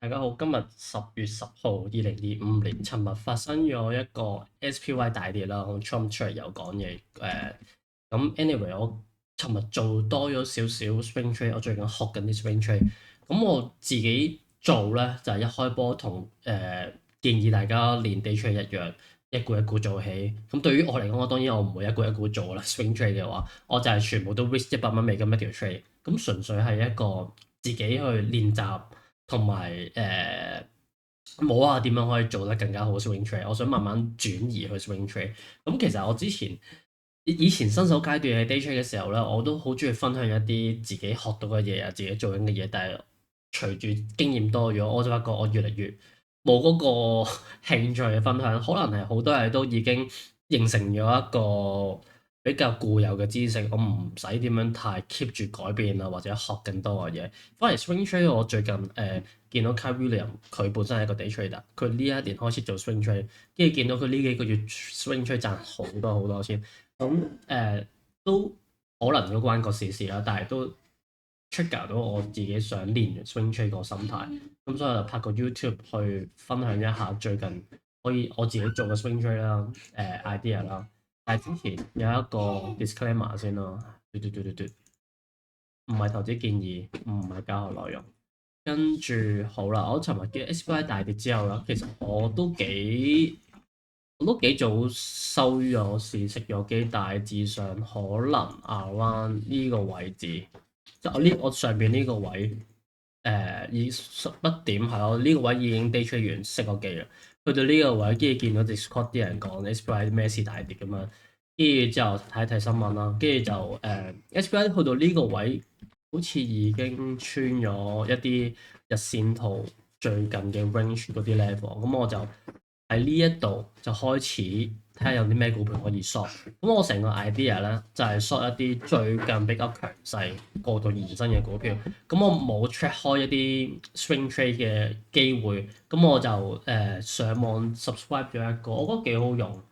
大家好，今日10月10號，2025年，尋日發生咗一個 SPY 大跌啦，我 Trump 出嚟有講嘢，咁 anyway，我尋日做多咗少少 swing trade，我最近學緊啲 swing trade，咁我自己做咧就係、一開波同建議大家練 day trade 一樣，一股一股做起。咁對於我嚟講，我當然我唔會一股一股做啦，swing trade 嘅話，我就係全部都 risk 100蚊美金一條 trade，咁純粹係一個自己去練習。同埋摸下點樣可以做得更加好 swing trade，我想慢慢轉移去 swing trade。咁其實我之前以前新手階段嘅 day trade 嘅時候咧，我都好中意分享一啲自己學到嘅嘢啊，自己做緊嘅嘢。但係隨住經驗多咗，我就發覺我越嚟越冇嗰個興趣去分享。可能係好多嘢都已經形成咗一個比較固有嘅知識，我唔使點樣太 keep 住改變啊，或者學更多嘅嘢。反而 swing trade 我最近見到 Kyle Williams 佢本身係一個 day trader，佢呢一年開始做 swing trade，跟住見到佢呢幾個月 swing trade 賺好多好多錢，咁都可能都關個事啦，但係都 trigger 到我自己想練 swing trade 個心態，咁所以我就拍個 YouTube 去分享一下最近可以我自己做嘅 swing trade 啦，idea 啦。但係之前有一個 disclaimer 先咯，嘟嘟嘟嘟嘟，唔係投資建議，唔係教學內容。跟住好啦，我尋日嘅 SPY 大跌之後啦，其實我都幾早收咗市，食咗機，大致上可能 around 呢個位置，即係我上邊呢個位，以11點係我呢個位已經 day trade 完熄個機啦，去到呢個位，跟住見到 Discord 啲人講 SPY 咩事大跌咁樣，跟住之後睇一睇新聞啦，跟住就SPY 去到呢個位，好似已經穿咗一啲日線圖最近嘅 range 嗰啲 level，咁我就喺呢一度就開始睇下有啲咩股票可以 short。咁我成個 idea 咧就係 short 一啲最近比較強勢過度延伸嘅股票。咁我冇 check 開一啲 swing trade 嘅機會，咁我就上網 subscribe 咗一個，我覺得幾好用。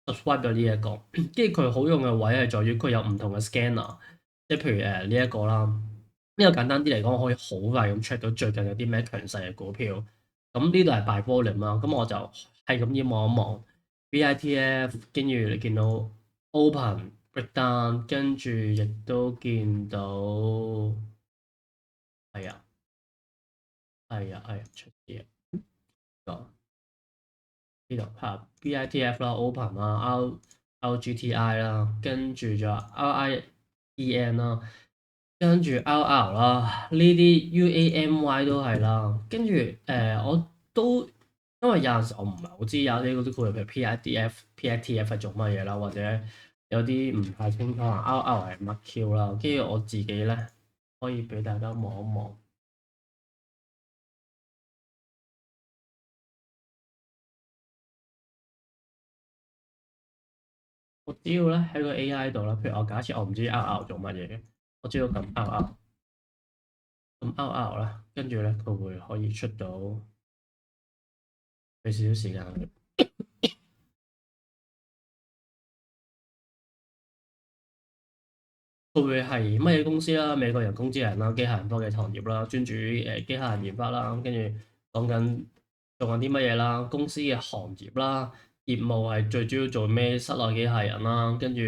subscribe 咗呢一個，跟住佢好用嘅位係在於佢有唔同嘅 scanner，即係譬如呢一個啦，呢個簡單啲嚟講，我可以好快咁 check 到最近有啲咩強勢嘅股票。咁呢度係 buy volume 啦，咁我就係咁要望一望 VITF，跟住你見到 open breakdown，跟住亦都見到係啊係啊出啲啊呢度嚇 VITF 啦 open 啦 RGTI 啦，跟住就 RIEN 啦，跟住 RR 啦，呢啲 UAMY 都係啦，跟住我都因為有陣時我唔係好知有啲嗰啲股譬如 PIDF、PITF 係做乜嘢啦，或者有啲唔太清楚啊 RR 係乜 Q 啦，跟住我自己咧可以俾大家望一望。我只要咧喺個 AI 度啦，譬如我假設我唔知 RR 做乜嘢嘅，我只要撳 RR，咁 RR 啦，跟住咧佢會可以出到俾少少時間。佢會係乜嘢公司啦？美國人工智能啦、機械人科技行業啦，專注於機械人研發啦，跟住講緊做緊啲乜嘢啦？公司嘅行業啦，業務係最主要做咩？室內機械人啦，跟住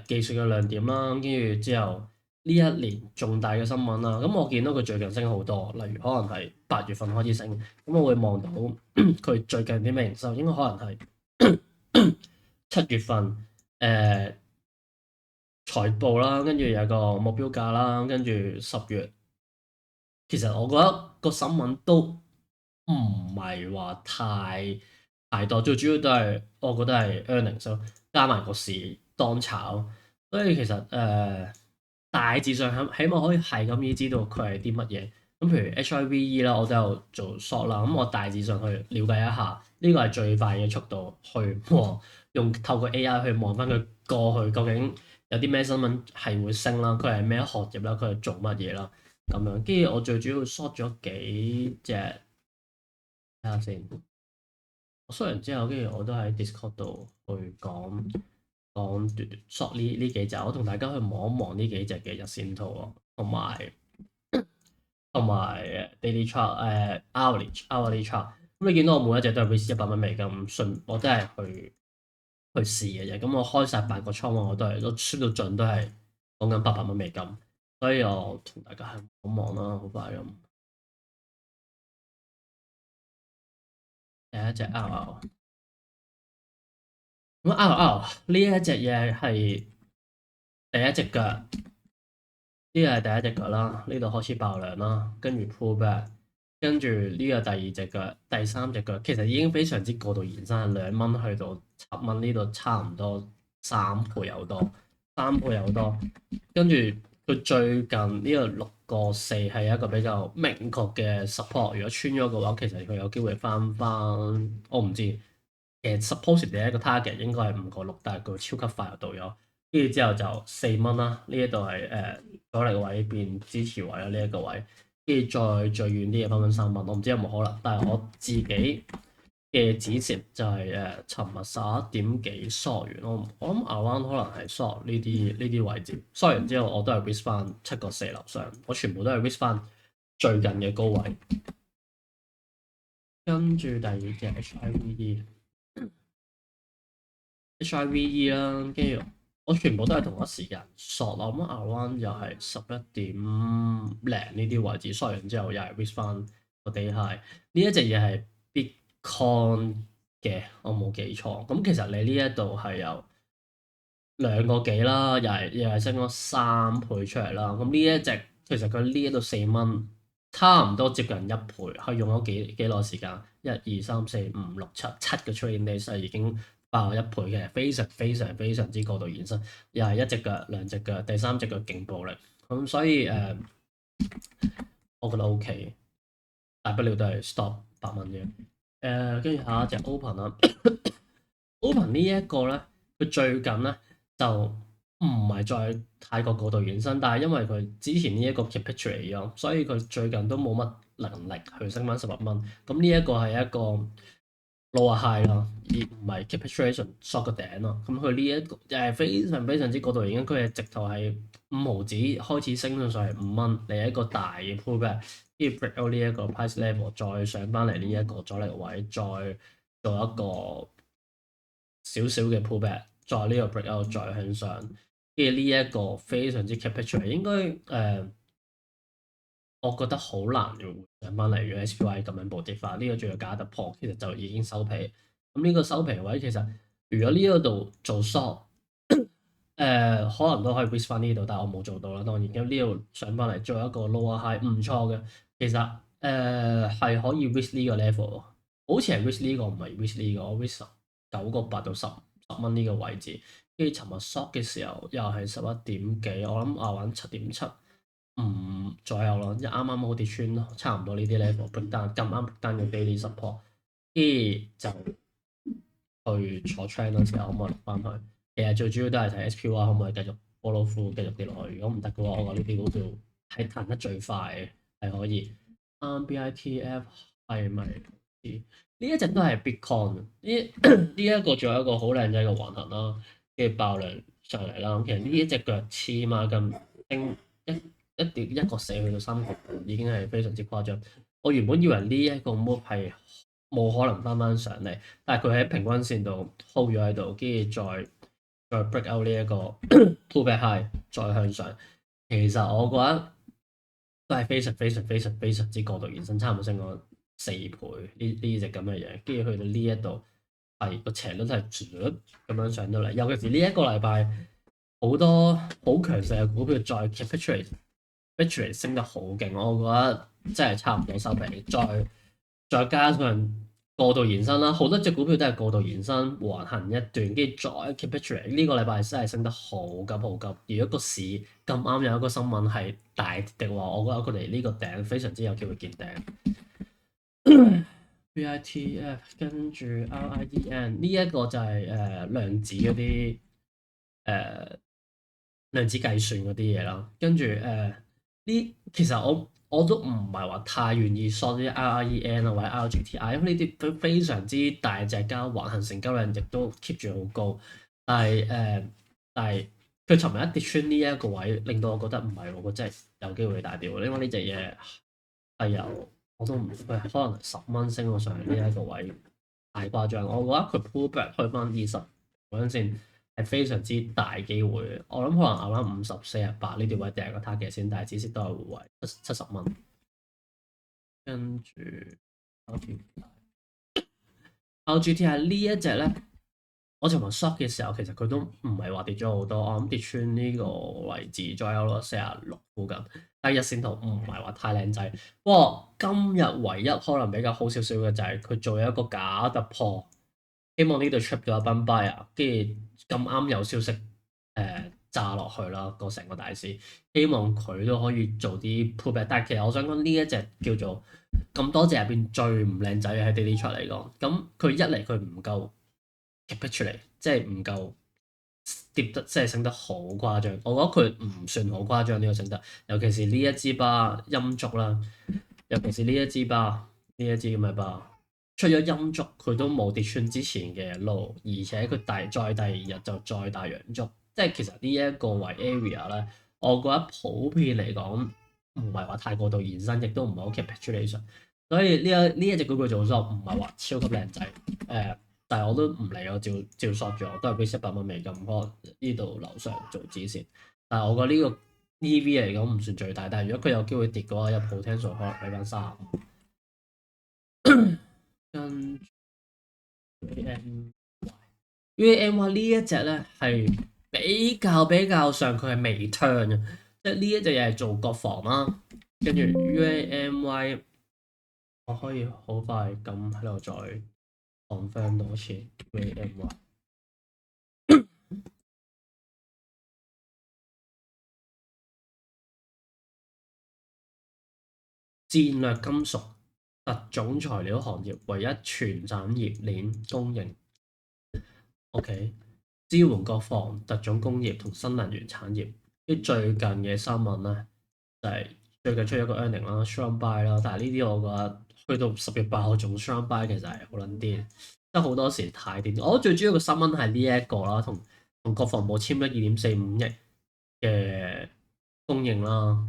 技術嘅亮點啦，跟住之後呢一年重大嘅新聞啦。咁我見到佢最近升好多，例如可能係8月份開始升，咁我會望到佢最近啲咩營收，應該可能係7月份財報啦，跟住有個目標價啦，跟住10月，其實我覺得個新聞都唔係話太多，最主要都係我覺得係 earnings 咯，加埋個市當炒，所以其實大致上起碼可以係咁意知道佢係啲乜嘢。咁譬如 HIVE 啦，我都有做 short 啦，咁我大致上去了解一下，呢個係最快嘅速度去望，用透過 AI 去望翻佢過去究竟有啲咩新聞係會升啦，佢係咩行業啦，佢係做乜嘢啦。咁樣，跟住我最主要 short 咗幾隻，睇下先。我 short 完之後，跟住我都喺 Discord 度去講 short 呢幾隻，我同大家去望一望呢幾隻嘅日線圖啊，同埋同埋daily chart hourly chart。咁你見到我每一隻都係 risk 100蚊美金，我真係去試嘅啫。咁我開晒8個倉位，我都輸到盡都係講緊800蚊美金。所以我同大家係好忙啦，好快咁。第一隻 RR，咁 RR 呢一隻嘢係第一隻腳，呢個係第一隻腳啦，呢度開始爆量啦，跟住 pull back，跟住呢個第二隻腳、第三隻腳，其實已經非常之過度延伸，2蚊去到7蚊，呢度差唔多3倍有多，跟住佢最近呢個6個4係一個比較明確嘅 support，如果穿咗嘅話，其實佢有機會翻，我唔知。suppose 第一個 target 應該係5個6，但係佢超級快就到咗，跟住之後就4蚊啦。呢一度係阻力位變支持位啦，呢一個位，跟住再遠啲嘅翻3蚊，我唔知有冇可能。但係我自己嘅止蝕就係尋日11點幾縮完咯。我諗 around 可能係縮呢啲位置，縮完之後我都係 risk 翻7個4樓上，我全部都係 risk 翻最近嘅高位。跟住第二隻 HIVE 啦，跟住我全部都係同一時間索，我諗 around 又係11點零呢啲位置，索完之後又係 risk 翻個 day high。呢一隻嘢係 Bitcoin 嘅，我冇記錯。咁其實你呢一度係有2個幾啦，又係升咗3倍出嚟啦。咁呢一隻其實佢呢一度4蚊，差唔多接近1倍，係用咗幾耐時間？1、2、3、4、5、6、7個 trading days 已經爆1倍嘅，非常之過度延伸，又係一隻腳、兩隻腳、第三隻腳勁暴力。咁所以我覺得 OK，大不了都係 stop 8蚊啫。跟住下一隻 open 啦，open 呢一個咧，佢最近咧就唔係再太過度延伸，但係因為佢之前呢一個 capitulate 咗，所以佢最近都冇乜能力去升翻11蚊。咁呢一個係一個 lower high 咯，而唔係 capitulation short 個頂咯。咁佢呢一個又係非常之過度延伸，佢係直頭係5毫子開始升到上嚟5蚊，嚟一個大嘅 pullback，跟住 break out 呢一個 price level，再上翻嚟呢一個阻力位，再做一個少少嘅 pullback，再呢個 break out 再向上，跟住呢一個非常之 capitulate，應該我覺得好難要上翻嚟嘅 SPY 咁樣暴跌法，呢個仲要假突破，其實就已經收皮。咁呢個收皮位其實如果呢一度做 short，可能都可以 risk 翻呢度，但係我冇做到啦。當然，咁呢度上翻嚟做一個 lower high 唔錯嘅，其實係可以 risk 呢個 level，好似係 risk 呢個唔係 risk 呢個，我 risk 9個8到10蚊呢個位置。跟住尋日 short 嘅時候又係11點幾，我諗玩7.75左右咯，啱啱好跌穿咯，差唔多呢啲 level break down，咁啱 break down 嘅 daily support，跟住就去坐 trend 嗰時候可唔可以落翻去？其實最主要都係睇 SPY 可唔可以繼續 follow through 繼續跌落去。如果唔得嘅話，我覺得呢啲股票係彈得最快嘅，係可以。BITF 係咪呢一隻都係 Bitcoin？呢一個仲有一個好靚仔嘅橫行啦，跟住爆量上嚟啦。其實呢一隻腳黐孖筋升1.1個4去到3個5，已經係非常之誇張。我原本以為呢一個 move 係冇可能翻上嚟，但係佢喺平均線度 hold 咗喺度，跟住再 break out 呢一個 pullback high，再向上。其實我覺得都係非常之過度延伸，差唔多升咗4倍呢隻咁嘅嘢，跟住去到呢一度係個斜率都係咁樣上到嚟。尤其是呢一個禮拜好多好強勢嘅股票再 capitulate 升得好勁，我覺得真係差唔多收皮。再加上過度延伸啦，好多隻股票都係過度延伸橫行一段，跟住再 capitulate。呢個禮拜真係升得好急好急。如果個市咁啱有一個新聞係大跌嘅話，我覺得佢哋呢個頂非常之有機會見頂。BITF 跟住 RIEN 呢一個就係量子嗰啲量子計算嗰啲嘢啦，跟住其實我都唔係話太願意 short 啲 RIEN 啊或者 RGTI，因為呢啲都非常之大隻加橫行成交量亦都 keep 住好高，但係佢尋日一跌穿呢一個位，令到我覺得唔係喎，佢真係有機會大跌喎，因為呢隻嘢係由我都唔可能10蚊升到上嚟呢一個位，太誇張。我覺得佢 pull back 去翻20嗰陣先係非常之大機會嘅。我諗可能啱啱50、48呢啲位第一個 target 先，但係止蝕都係會為70蚊。跟住 LGTI 呢一隻咧，我尋日 short 嘅時候，其實佢都唔係話跌咗好多，我諗跌穿呢個位置，再有咯46附近。但係日線圖唔係話太靚仔。不過今日唯一可能比較好少少嘅就係佢做一個假突破，希望呢度 trap 咗一班 buyer，跟住咁啱有消息炸落去啦，個成個大市，希望佢都可以做啲 pullback。但係其實我想講呢一隻叫做咁多隻入邊最唔靚仔嘅喺 daily chart 嚟講，咁佢一嚟佢唔夠 capture 出嚟，即係唔夠跌得，即係升得好誇張。我覺得佢唔算好誇張呢個升得，尤其是呢一支巴陰燭啦，尤其是呢一支巴，呢一支咁嘅巴出咗陰燭，佢都冇跌穿之前嘅路，而且佢再第二日就再大陽燭，即係其實呢一個為 area 咧，我覺得普遍嚟講唔係話太過度延伸，亦都唔係好 capitulation。所以呢一隻股票做 short 唔係話超級靚仔，但係我都唔理，我照 short 咗，都係俾100蚊美金，可能呢度樓上做止蝕。但係我覺得呢個 EV 嚟講唔算最大，但係如果佢有機會跌嘅話，有 potential 可能俾翻35。跟 UAMY 呢一隻咧係比較上佢係微 turn 嘅，即係呢一隻又係做國防啦，跟住 UAMY 我可以好快咁喺度再 confirm 多次 UAMY。戰略金屬特種材料行業唯一全產業鏈供應。OK，支援國防、特種工業同新能源產業。啲最近嘅新聞咧，就係、是、最近出咗個 earning 啦，strong buy 啦。但係呢啲我覺得去到10月8號仲 strong buy 其實係好撚癲，即係好多時太癲。我覺得最主要嘅新聞係呢一個啦，同國防部簽咗2.45億嘅供應啦。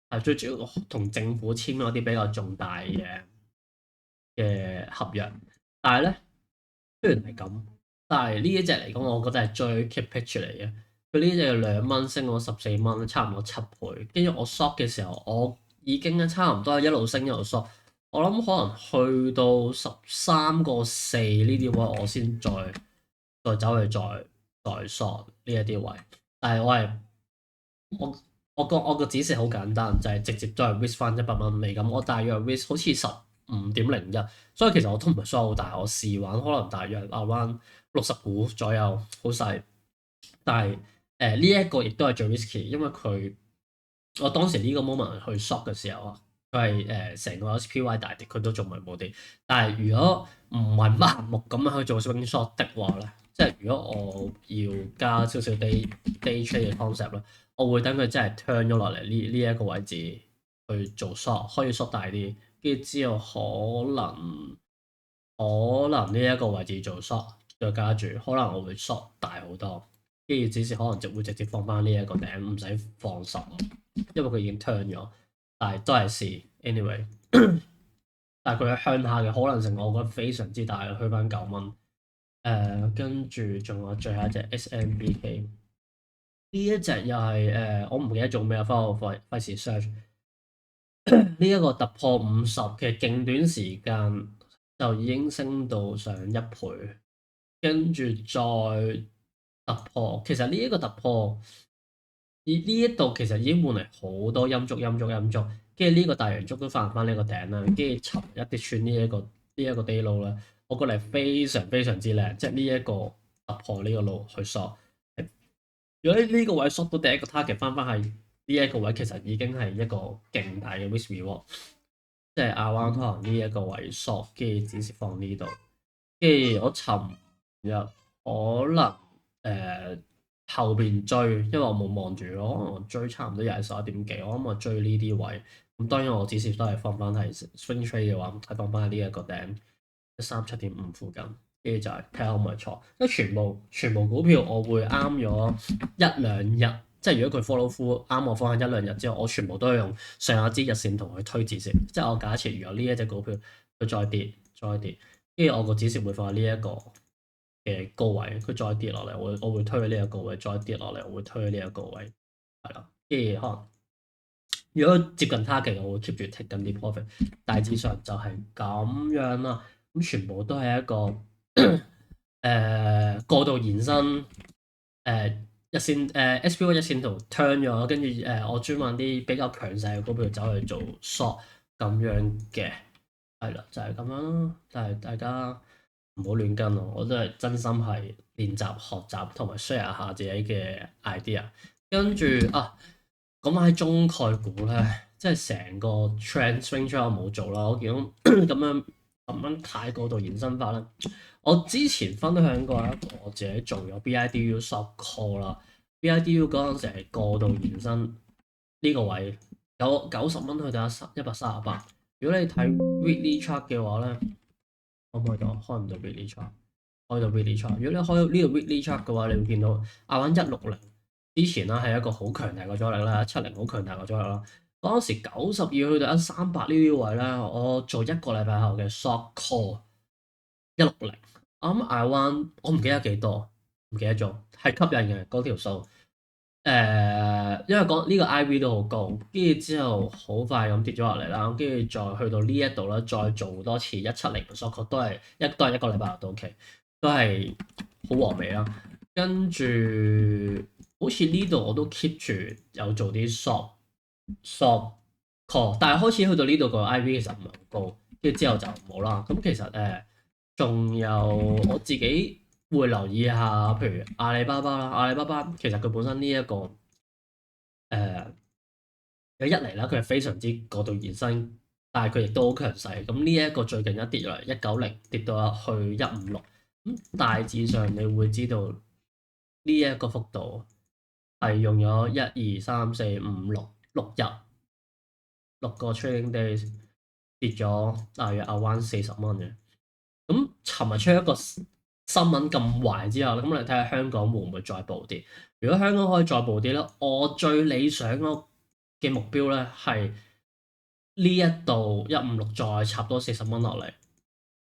係最主要同政府簽咗啲比較重大嘅合約，但係咧雖然係咁，但係呢一隻嚟講，我覺得係最 keep pitch 嚟嘅。佢呢隻2蚊升到14蚊，差唔多7倍。跟住我 short 嘅時候，我已經差唔多係一路升一路 short。我諗可能去到13.4呢啲位，我先再走去再 short 呢一啲位。但係我個指示好簡單，就係直接再 risk 翻100蚊美金。我大約 risk 好似15.01，所以其實我都唔係輸好大。我試玩可能大約 around 60股左右，好細。但係呢一個亦都係最 risky，因為我當時呢個 moment 去 short 嘅時候啊，佢係成個 SPY 大跌，佢都仲係冇跌。但係如果唔係盲目咁樣去做 swing short 的話咧，即係如果我要加少少 day trade 嘅 concept 咧，我會等佢真係 turn 咗落嚟呢一個位置去做 short，可以 short 大啲，跟住之後可能呢一個位置做 short 再加住，可能我會 short 大好多。跟住只是可能就會直接放翻呢一個頂，唔使放實，因為佢已經 turn 咗。但係都係試 anyway，但係佢喺向下嘅可能性，我覺得非常之大，去翻9蚊。跟住仲有最後一隻 SMBK，呢一隻又係我唔記得做咩啊，翻我費事 search。呢一個突破50嘅勁短時間就已經升到上1倍，跟住再突破，其實呢一個突破，呢一度其實已經換嚟好多陰燭，跟住呢個大陽燭都翻呢個頂啦，跟住尋一跌穿呢一個 day low 啦，我覺得係非常非常之靚，即係呢一個突破呢個路去 short。如果呢個位 short 到第一個 target 翻係呢一個位，其實已經係一個勁大嘅 risk reward，即係亞灣可能呢一個位 short，跟住只是放呢度，跟住我尋日可能後邊追，因為我冇望住咯，可能我追差唔多又係11點幾，我諗我追呢啲位。咁當然我指示都係放翻係 swing trade 嘅話，係放翻喺呢一個頂137.5附近，跟住就係睇下可唔可以錯。因為全部股票我會啱咗1-2日，即係如果佢 follow through 啱我方向一兩日之後，我全部都係用上一支日線圖去推指示。即係我假設如果呢一隻股票佢再跌再跌，跟住我個指示會放喺呢一個嘅高位，佢再跌落嚟，我會推呢一個位，再跌落嚟，我會推呢一個位，係啦。跟住可能如果接近 target，我會 keep 住 take 緊啲 profit。大致上就係咁樣啦。咁全部都係一個過度延伸日線SPY 一線圖 turn 咗，跟住我專揾啲比較強勢嘅股票走去做 short 咁樣嘅，係啦，就係咁樣咯。但係大家唔好亂跟咯，我都係真心係練習學習同埋 share 下自己嘅 idea。跟住啊，咁喺中概股咧，即係成個 trend swing 出我冇做啦。我見到咁樣太過度延伸法啦。我之前分享過一個我自己做咗 BIDU short call 啦，BIDU 嗰陣時係過度延伸呢個位90蚊去到138。如果你睇 weekly chart 嘅話咧，可唔可以到？開唔到 weekly chart，開到 weekly chart。如果你開到呢個 weekly chart 嘅話，你會見到亞灣160之前啦係一個好強大嘅阻力啦，170好強大嘅阻力啦。嗰陣時92去到138呢啲位咧，我做一個禮拜後嘅 short call 160。我諗 I want 我唔記得幾多，唔記得咗，係吸引嘅嗰條數。因為呢個 IV 都好高，跟住之後好快咁跌咗落嚟啦，跟住再去到呢一度啦，再做多次170嘅 short call 都係一個禮拜到期，都係好和味啦。跟住好似呢度我都 keep 住有做啲 short call，但係開始去到呢度個 IV 其實唔係好高，跟住之後就冇啦。咁其實仲有我自己會留意下，譬如阿里巴巴啦，阿里巴巴其實佢本身呢一個有一嚟啦，佢係非常之過度延伸，但係佢亦都好強勢。咁呢一個最近一跌落嚟190，跌到去156。咁大致上你會知道呢一個幅度係用咗1、2、3、4、5、6日6個 trading days 跌咗大約around 40蚊嘅。咁尋日出一個新聞咁壞之後咧，咁你睇下香港會唔會再暴跌？如果香港可以再暴跌咧，我最理想嘅目標咧係呢一度156再插多40蚊落嚟，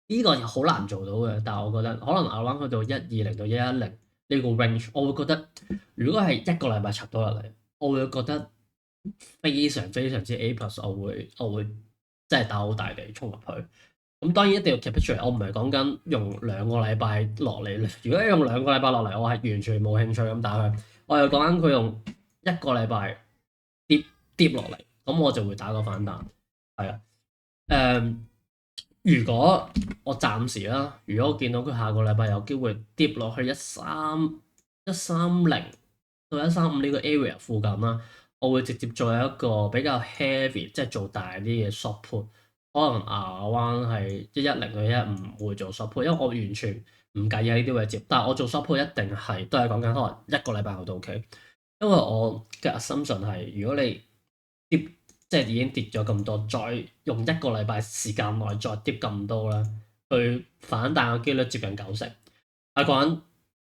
呢個又好難做到嘅。但係我覺得可能亞灣去到120到110呢個 range，我會覺得如果係一個禮拜插多落嚟，我會覺得非常非常之 A plus，我會真係打好大地衝入去。咁當然一定要 keep 出嚟，我唔係講緊用2個禮拜落嚟。如果用2個禮拜落嚟，我係完全冇興趣咁打佢。我又講緊佢用一個禮拜跌落嚟，咁我就會打個反彈。係啊，如果我暫時啦，如果我見到佢下個禮拜有機會跌落去130到135呢個 area 附近啦，我會直接做一個比較 heavy，即係做大啲嘅 short put。可能亞灣係110到115會做 short put，因為我完全唔介意喺呢啲位接，但係我做 short put 一定係都係講緊可能一個禮拜後到期，因為我嘅 assumption 係如果你跌即係已經跌咗咁多，再用一個禮拜時間內再跌咁多啦，佢反彈嘅機率接近90%。係講緊呢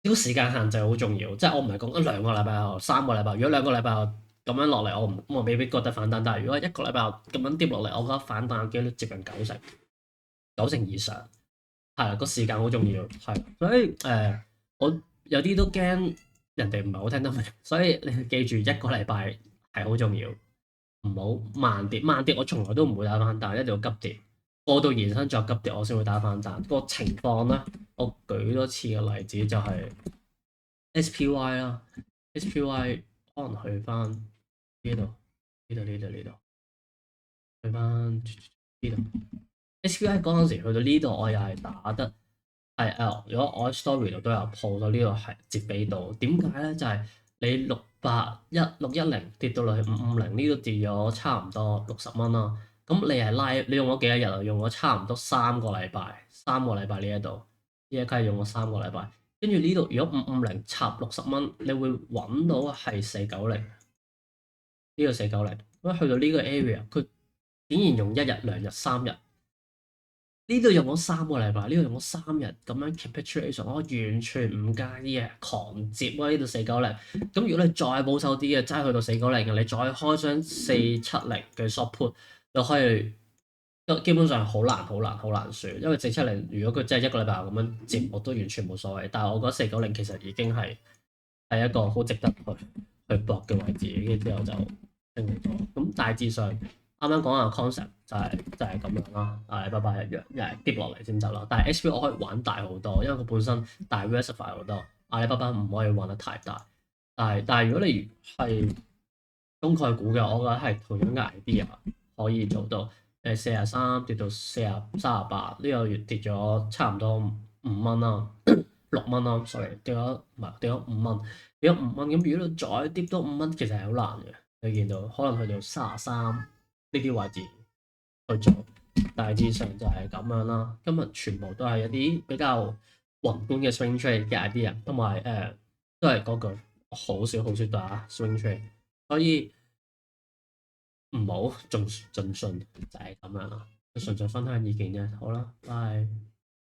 個時間限制好重要，即係我唔係講緊2個禮拜後、3個禮拜，如果2個禮拜後咁樣落嚟，我未必覺得反彈。但係如果一個禮拜後咁樣跌落嚟，我覺得反彈嘅機率接近90%以上。係啊，個時間好重要，係。所以我有啲都驚人哋唔係好聽得明，所以你記住一個禮拜係好重要。唔好慢跌，慢跌我從來都唔會打反彈，一定要急跌，過到延伸再急跌，我先會打反彈。個情況咧，我舉多次嘅例子就係 SPY 啦，SPY 可能去翻呢度，去翻呢度。SPY 嗰陣時去到呢度，我又係打得係如果我喺 story 度都有 po 到呢個係接比度。點解咧？就係你610跌到落去550呢度跌咗差唔多60蚊啦。咁你係拉你用咗幾多日啊？用咗差唔多3個禮拜呢一度，呢一刻係用咗3個禮拜。跟住呢度如果550插60蚊，你會揾到係490呢個490。咁去到呢個 area，佢竟然用1日、2日、3日呢度用咗3個禮拜，呢度用咗3日咁樣 capitulation，我完全唔介意啊，狂接喎呢度490。咁如果你再保守啲嘅，真係去到490嘅，你再開張470嘅 short put，你可以都基本上好難、好難、好難輸，因為470如果佢真係一個禮拜咁樣接，我都完全冇所謂。但係我覺得490其實已經係一個好值得去搏嘅位置，跟住之後就升好多。咁大致上。啱啱講嘅 concept 就係咁樣啦，阿里巴巴一樣，又係跌落嚟先走啦。但係 SPO 我可以玩大好多，因為佢本身 diversify 好多。阿里巴巴唔可以玩得太大，但係如果你係中概股嘅，我覺得係同樣嘅 idea 可以做到。43跌到38，呢個月跌咗差唔多5蚊啦，6蚊啦，sorry，跌咗唔係跌咗5蚊，跌咗5蚊。咁如果你再跌多5蚊，其實係好難嘅。你見到可能去到33。呢啲位置去做，大致上就係咁樣啦。今日全部都係一啲比較宏觀嘅 swing trade 嘅 idea，同埋都係嗰句好少好少打 swing trade，所以唔好盡信就係咁樣啦。純粹分享意見啫。好啦，拜。